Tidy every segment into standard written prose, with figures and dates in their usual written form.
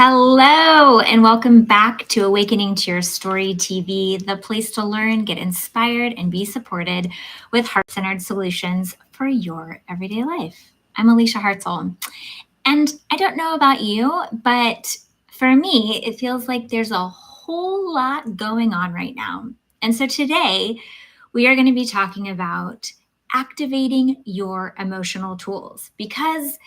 Hello, and welcome back to Awakening to Your Story TV, the place to learn, get inspired, and be supported with heart centered solutions for your everyday life. I'm Alicia Hartzell, and I don't know about you, but for me, it feels like there's a whole lot going on right now. And so today, we are going to be talking about activating your emotional tools because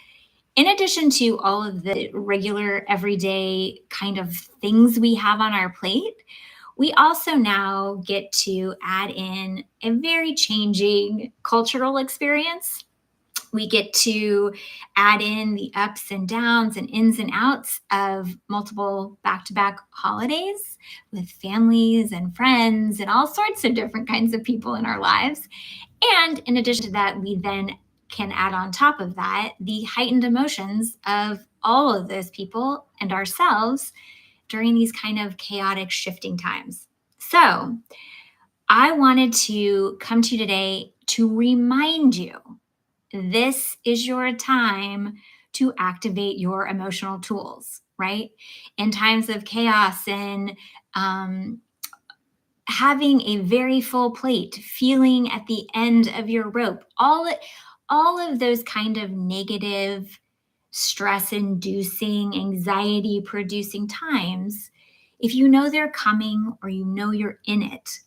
in addition to all of the regular everyday kind of things we have on our plate, we also now get to add in a very changing cultural experience. We get to add in the ups and downs and ins and outs of multiple back to back holidays with families and friends and all sorts of different kinds of people in our lives. And in addition to that, we then can add on top of that the heightened emotions of all of those people and ourselves during these kind of chaotic shifting times. So, I wanted to come to you today to remind you this is your time to activate your emotional tools, right? In times of chaos and um, having a very full plate, feeling at the end of your rope, all of those kind of negative, stress inducing, anxiety producing times, if you know they're coming or you know you're in it,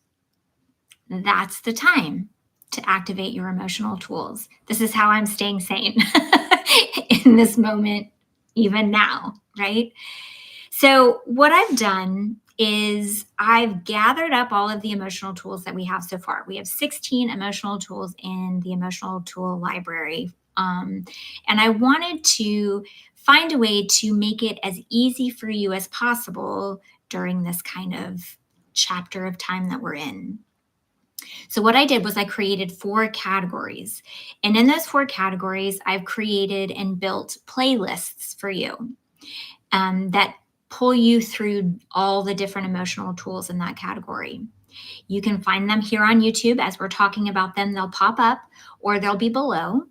that's the time to activate your emotional tools. This is how I'm staying sane in this moment, even now, right? So, what I've done is I've gathered up all of the emotional tools that we have so far. We have 16 emotional tools in the emotional tool library. And I wanted to find a way to make it as easy for you as possible during this kind of chapter of time that we're in. So, what I did was I created 4 categories. And in those 4 categories, I've created and built playlists for you that pull you through all the different emotional tools in that category. You can find them here on YouTube as we're talking about them. They'll pop up or they'll be below.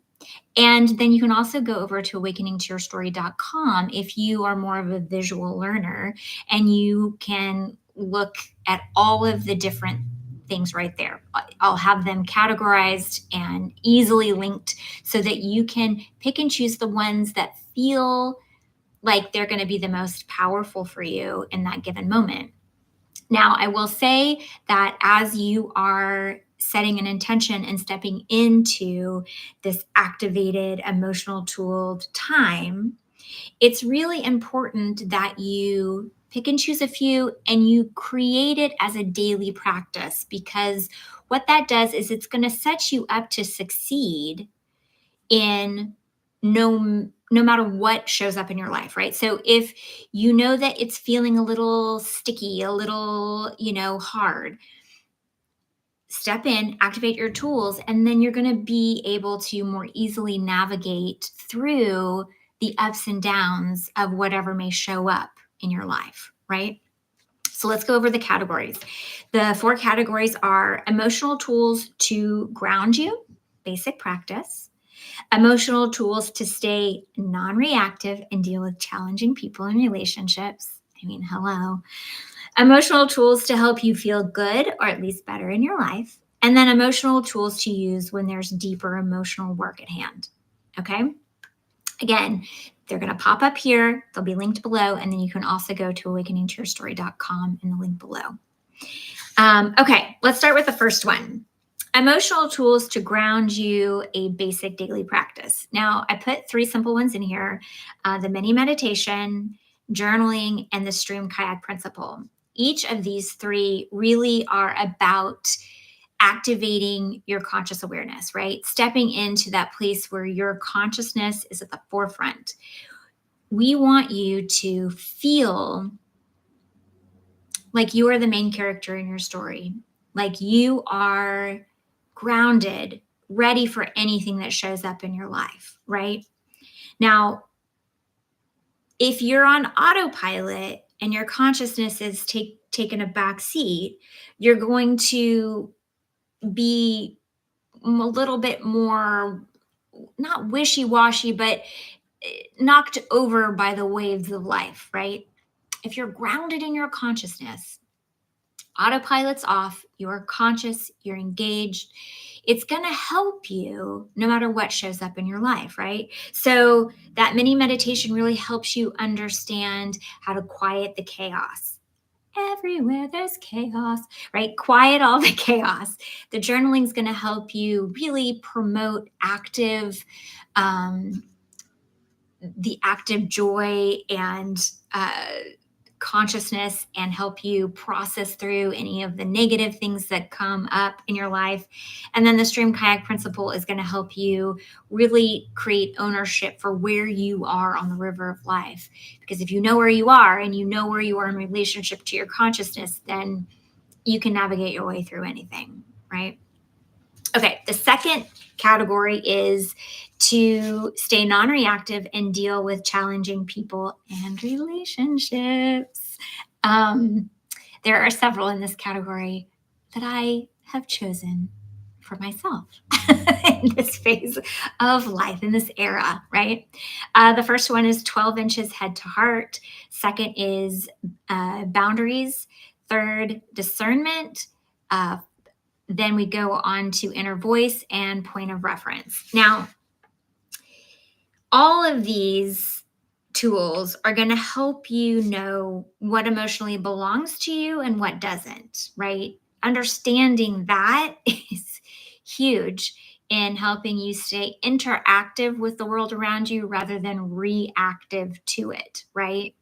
And then you can also go over to awakeningtoyourstory.com if you are more of a visual learner and you can look at all of the different things right there. I'll have them categorized and easily linked so that you can pick and choose the ones that feel like they're going to be the most powerful for you in that given moment. Now, I will say that as you are setting an intention and stepping into this activated emotional tooled time, it's really important that you pick and choose a few and you create it as a daily practice because what that does is it's going to set you up to succeed in no matter what shows up in your life, right? So if you know that it's feeling a little sticky, a little, hard, step in, activate your tools, and then you're going to be able to more easily navigate through the ups and downs of whatever may show up in your life, right? So let's go over the categories. The 4 categories are emotional tools to ground you, basic practice, emotional tools to stay non reactive and deal with challenging people and relationships. I mean, hello. Emotional tools to help you feel good or at least better in your life. And then emotional tools to use when there's deeper emotional work at hand. Okay. Again, they're going to pop up here. They'll be linked below. And then you can also go to awakeningtoyourstory.com in the link below. Okay, let's start with the first one. Emotional tools to ground you, a basic daily practice. Now, I put 3 simple ones in here, the mini meditation, journaling, and the stream kayak principle. Each of these 3 really are about activating your conscious awareness, right? Stepping into that place where your consciousness is at the forefront. We want you to feel like you are the main character in your story, like you are grounded, ready for anything that shows up in your life, right? Now, if you're on autopilot and your consciousness is taking a back seat, you're going to be a little bit more not wishy-washy, but knocked over by the waves of life, right? If you're grounded in your consciousness, autopilot's off, you're conscious, you're engaged, it's going to help you no matter what shows up in your life, right? So that mini meditation really helps you understand how to quiet the chaos. Everywhere there's chaos, right? Quiet all the chaos. The journaling is going to help you really promote the active joy and consciousness, and help you process through any of the negative things that come up in your life. And then the stream kayak principle is going to help you really create ownership for where you are on the river of life. Because if you know where you are and you know where you are in relationship to your consciousness, then you can navigate your way through anything, right? Okay, the second category is to stay non-reactive and deal with challenging people and relationships. There are several in this category that I have chosen for myself in this phase of life, in this era, right? The first one is 12 inches head to heart. Second is boundaries. Third, discernment. Then we go on to inner voice and point of reference. Now, all of these tools are going to help you know what emotionally belongs to you and what doesn't, right? Understanding that is huge in helping you stay interactive with the world around you rather than reactive to it, right?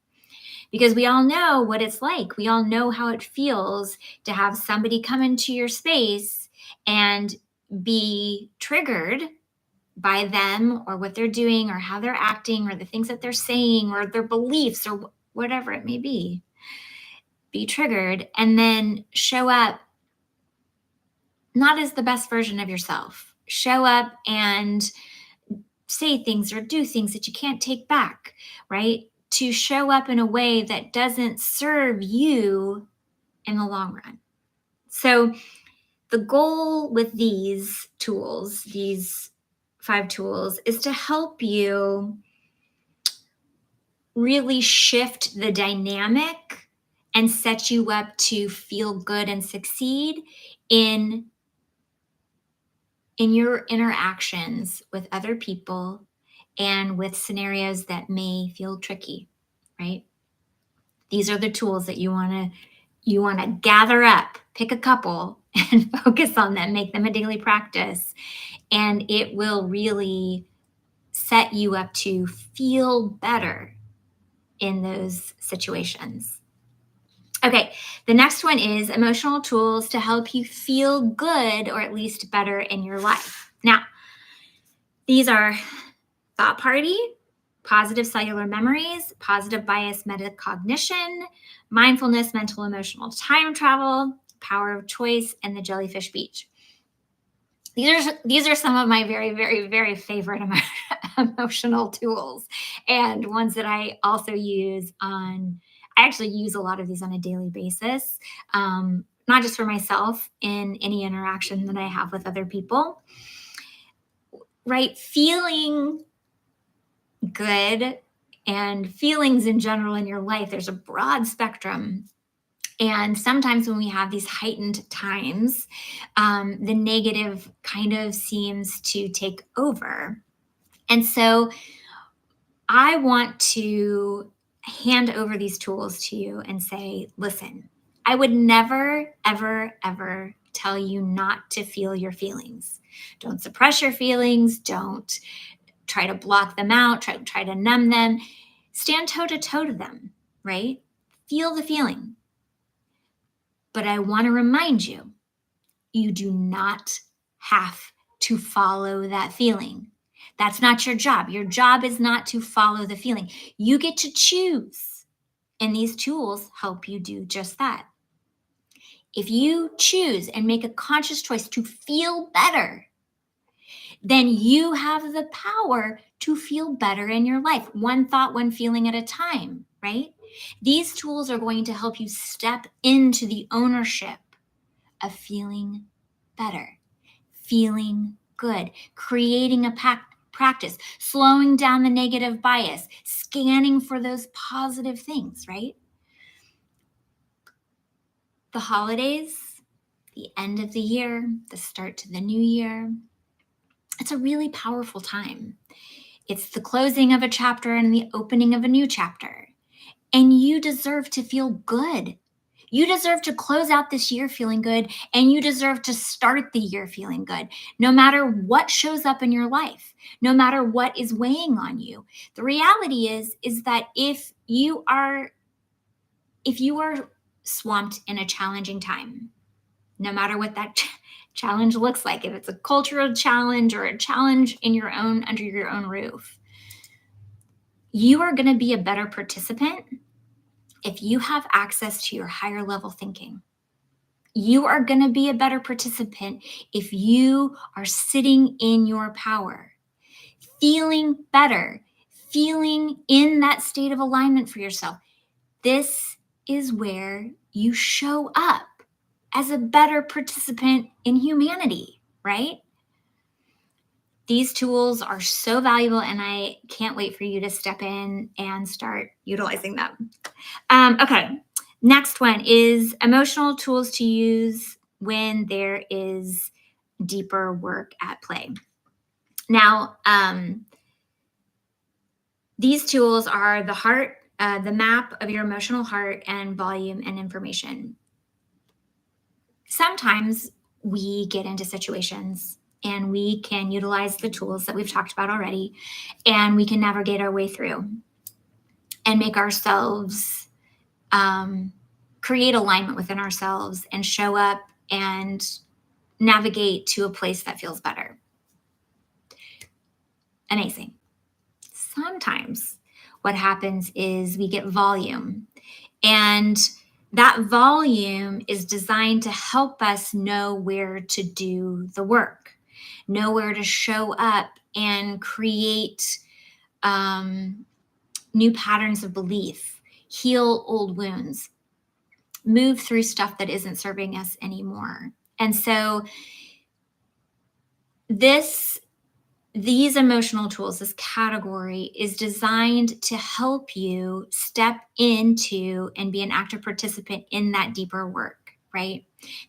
Because we all know what it's like. We all know how it feels to have somebody come into your space and be triggered by them or what they're doing or how they're acting or the things that they're saying or their beliefs or whatever it may be. Be triggered and then show up not as the best version of yourself. Show up and say things or do things that you can't take back, right? To show up in a way that doesn't serve you in the long run. So, the goal with these tools, these 5 tools, is to help you really shift the dynamic and set you up to feel good and succeed in your interactions with other people and with scenarios that may feel tricky, right? These are the tools that you want to gather up, pick a couple and focus on them, make them a daily practice, and it will really set you up to feel better in those situations. Okay, the next one is emotional tools to help you feel good or at least better in your life. Now, these are thought party, positive cellular memories, positive bias metacognition, mindfulness, mental emotional time travel, power of choice, and the jellyfish beach. These are some of my very, very, very favorite emotional tools, and ones that I also use on. I actually use a lot of these on a daily basis, not just for myself in any interaction that I have with other people. Right, feeling good and feelings in general in your life. There's a broad spectrum. And sometimes when we have these heightened times, the negative kind of seems to take over. And so I want to hand over these tools to you and say, listen, I would never, ever, ever tell you not to feel your feelings. Don't suppress your feelings. Don't try to block them out, try to numb them. Stand toe to toe to them, right? Feel the feeling. But I want to remind you, you do not have to follow that feeling. That's not your job. Your job is not to follow the feeling. You get to choose. And these tools help you do just that. If you choose and make a conscious choice to feel better, then you have the power to feel better in your life, one thought, one feeling at a time, right? These tools are going to help you step into the ownership of feeling better, feeling good, creating a Practice slowing down the negative bias, scanning for those positive things, right? The holidays, the end of the year, the start to the new year, it's a really powerful time. It's the closing of a chapter and the opening of a new chapter. And you deserve to feel good. You deserve to close out this year feeling good, and you deserve to start the year feeling good, no matter what shows up in your life, no matter what is weighing on you. The reality is that if you are swamped in a challenging time, no matter what that challenge looks like, if it's a cultural challenge or a challenge in your own under your own roof, you are going to be a better participant if you have access to your higher level thinking. You are going to be a better participant if you are sitting in your power, feeling better, feeling in that state of alignment for yourself. This is where you show up as a better participant in humanity, right? These tools are so valuable, and I can't wait for you to step in and start utilizing them. Okay, next one is emotional tools to use when there is deeper work at play. Now, these tools are the heart, the map of your emotional heart, and volume and information. Sometimes we get into situations and we can utilize the tools that we've talked about already, and we can navigate our way through and make ourselves create alignment within ourselves and show up and navigate to a place that feels better. Amazing. Sometimes what happens is we get volume, and that volume is designed to help us know where to do the work, know where to show up and create new patterns of belief, heal old wounds, move through stuff that isn't serving us anymore. And so these emotional tools, this category is designed to help you step into and be an active participant in that deeper work, right?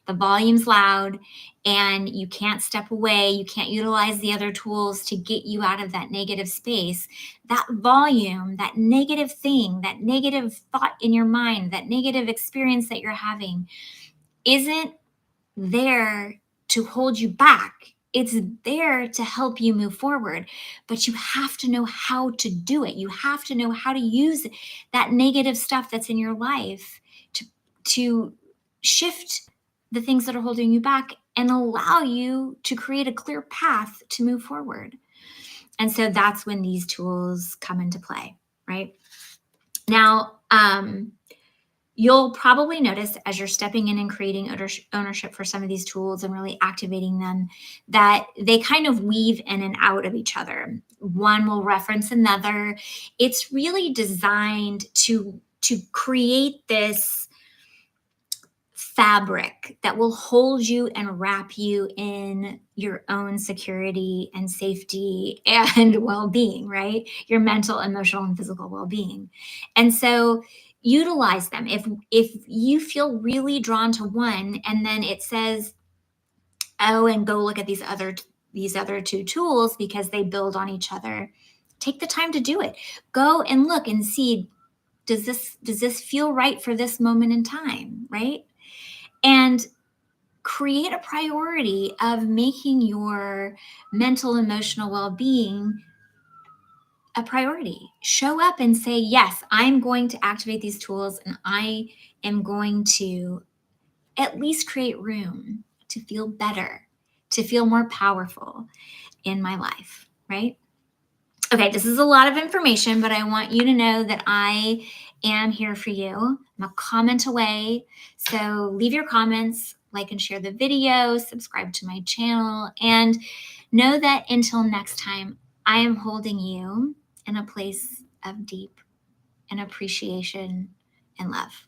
The volume's loud and you can't step away. You can't utilize the other tools to get you out of that negative space. That volume, that negative thing, that negative thought in your mind, that negative experience that you're having isn't there to hold you back. It's there to help you move forward, but you have to know how to do it. You have to know how to use that negative stuff that's in your life to shift the things that are holding you back and allow you to create a clear path to move forward. And so that's when these tools come into play, right? Now, you'll probably notice as you're stepping in and creating ownership for some of these tools and really activating them that they kind of weave in and out of each other. One will reference another. It's really designed to create this fabric that will hold you and wrap you in your own security and safety and well-being, right? Your mental, emotional, and physical well-being. And so utilize them. If you feel really drawn to one and then it says, oh, and go look at these other two tools because they build on each other, take the time to do it. Go and look and see, does this feel right for this moment in time, right? And create a priority of making your mental, emotional well-being a priority. Show up and say, yes, I'm going to activate these tools and I am going to at least create room to feel better, to feel more powerful in my life, right? Okay, this is a lot of information, but I want you to know that I am here for you. I'm a comment away. So leave your comments, like and share the video, subscribe to my channel, and know that until next time, I am holding you in a place of deep and appreciation and love.